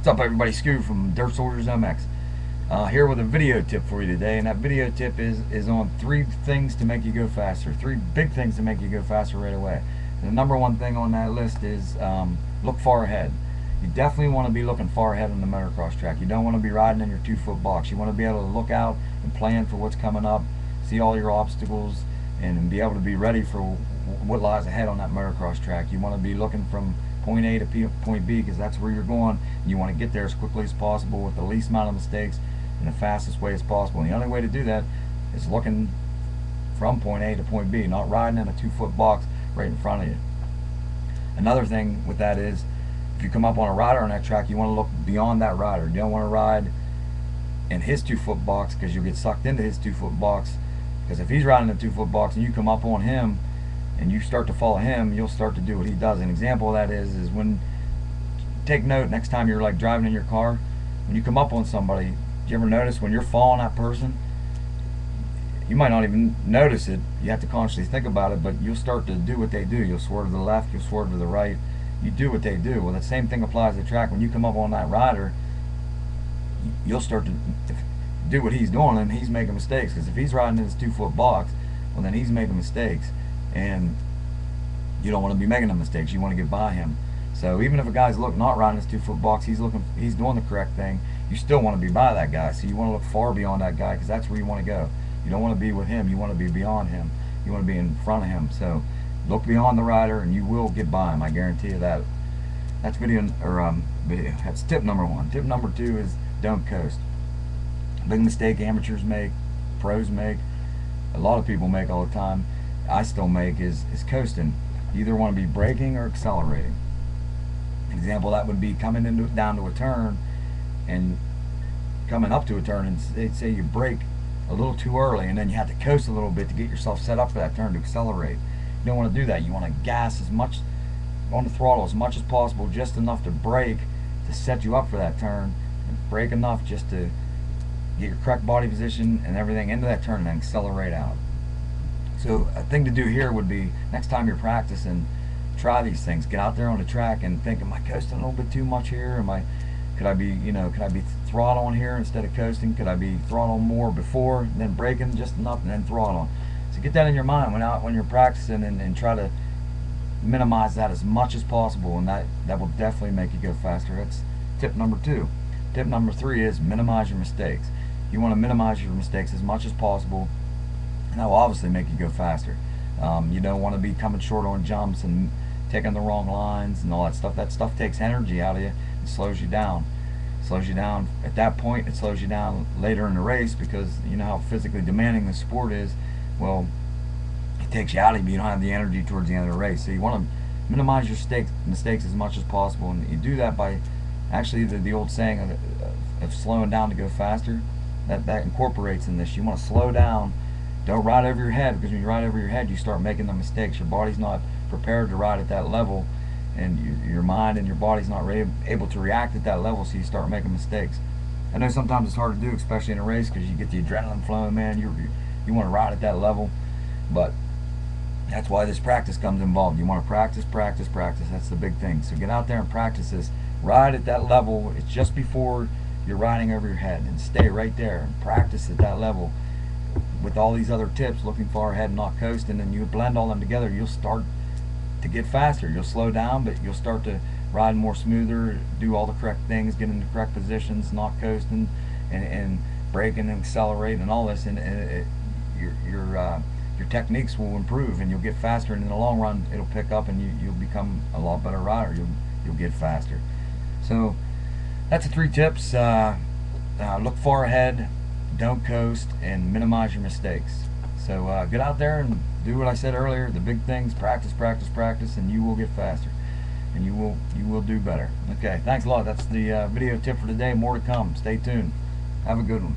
What's up, everybody? Scoo from Dirt Soldiers MX. Here with a video tip for you today, and that video tip is on 3 things to make you go faster. 3 big things to make you go faster right away. And the number 1 thing on that list is look far ahead. You definitely want to be looking far ahead on the motocross track. You don't want to be riding in your 2-foot box. You want to be able to look out and plan for what's coming up, see all your obstacles, and be able to be ready for what lies ahead on that motocross track. You want to be looking from point A to point B, because that's where you're going. You want to get there as quickly as possible with the least amount of mistakes in the fastest way as possible. And the only way to do that is looking from point A to point B, not riding in a 2-foot box right in front of you. Another thing with that is, if you come up on a rider on that track, you want to look beyond that rider. You don't want to ride in his 2-foot box, because you'll get sucked into his 2-foot box. Because if he's riding in a 2-foot box and you come up on him and you start to follow him, you'll start to do what he does. An example of that is when, take note next time you're like driving in your car, when you come up on somebody, do you ever notice when you're following that person, you might not even notice it, you have to consciously think about it, but you'll start to do what they do. You'll swerve to the left, you'll swerve to the right, you do what they do. Well, the same thing applies to the track. When you come up on that rider, you'll start to do what he's doing, and he's making mistakes, because if he's riding in his 2-foot box, well, then he's making mistakes, and you don't want to be making the mistakes. You want to get by him. So even if a guy's not riding his 2-foot box, he's doing the correct thing, you still want to be by that guy. So you want to look far beyond that guy, because that's where you want to go. You don't want to be with him, you want to be beyond him. You want to be in front of him. So look beyond the rider and you will get by him, I guarantee you that. That's video. That's tip number 1. Tip number 2 is don't coast. Big mistake amateurs make, pros make, a lot of people make all the time, I still make, is coasting. You either want to be braking or accelerating. An example that would be coming down to a turn and coming up to a turn, and say you brake a little too early, and then you have to coast a little bit to get yourself set up for that turn to accelerate. You don't want to do that. You want to gas as much on the throttle as much as possible, just enough to brake to set you up for that turn, and brake enough just to get your correct body position and everything into that turn, and then accelerate out. So a thing to do here would be, next time you're practicing, try these things. Get out there on the track and think, am I coasting a little bit too much here? Could I be throttling here instead of coasting? Could I be throttling more before, then braking just enough, and then throttling? So get that in your mind when you're practicing, and try to minimize that as much as possible, and that will definitely make you go faster. That's tip number 2. Tip number 3 is minimize your mistakes. You want to minimize your mistakes as much as possible, and that will obviously make you go faster. You don't want to be coming short on jumps and taking the wrong lines and all that stuff. That stuff takes energy out of you and slows you down. Slows you down at that point. It slows you down later in the race, because you know how physically demanding the sport is. Well, it takes you out of you. You don't have the energy towards the end of the race. So you want to minimize your mistakes as much as possible, and you do that by actually the old saying of slowing down to go faster. That incorporates in this. You want to slow down. Don't ride over your head, because when you ride over your head, you start making the mistakes. Your body's not prepared to ride at that level, and your mind and your body's not able to react at that level, so you start making mistakes. I know sometimes it's hard to do, especially in a race, because you get the adrenaline flowing, man. You want to ride at that level, but that's why this practice comes involved. You want to practice, practice, practice. That's the big thing. So get out there and practice this. Ride at that level. It's just before you're riding over your head, and stay right there and practice at that level with all these other tips, looking far ahead and not coasting, and you blend all them together, you'll start to get faster. You'll slow down, but you'll start to ride more smoother, do all the correct things, get in the correct positions, not coasting, and braking and accelerating and all this, and your techniques will improve, and you'll get faster, and in the long run it'll pick up, and you'll become a lot better rider. You'll get faster. So that's the 3 tips. Look far ahead, don't coast, and minimize your mistakes. So get out there and do what I said earlier, the big things. Practice, practice, practice, and you will get faster, and you will do better. Okay, thanks a lot. That's the video tip for today. More to come. Stay tuned. Have a good one.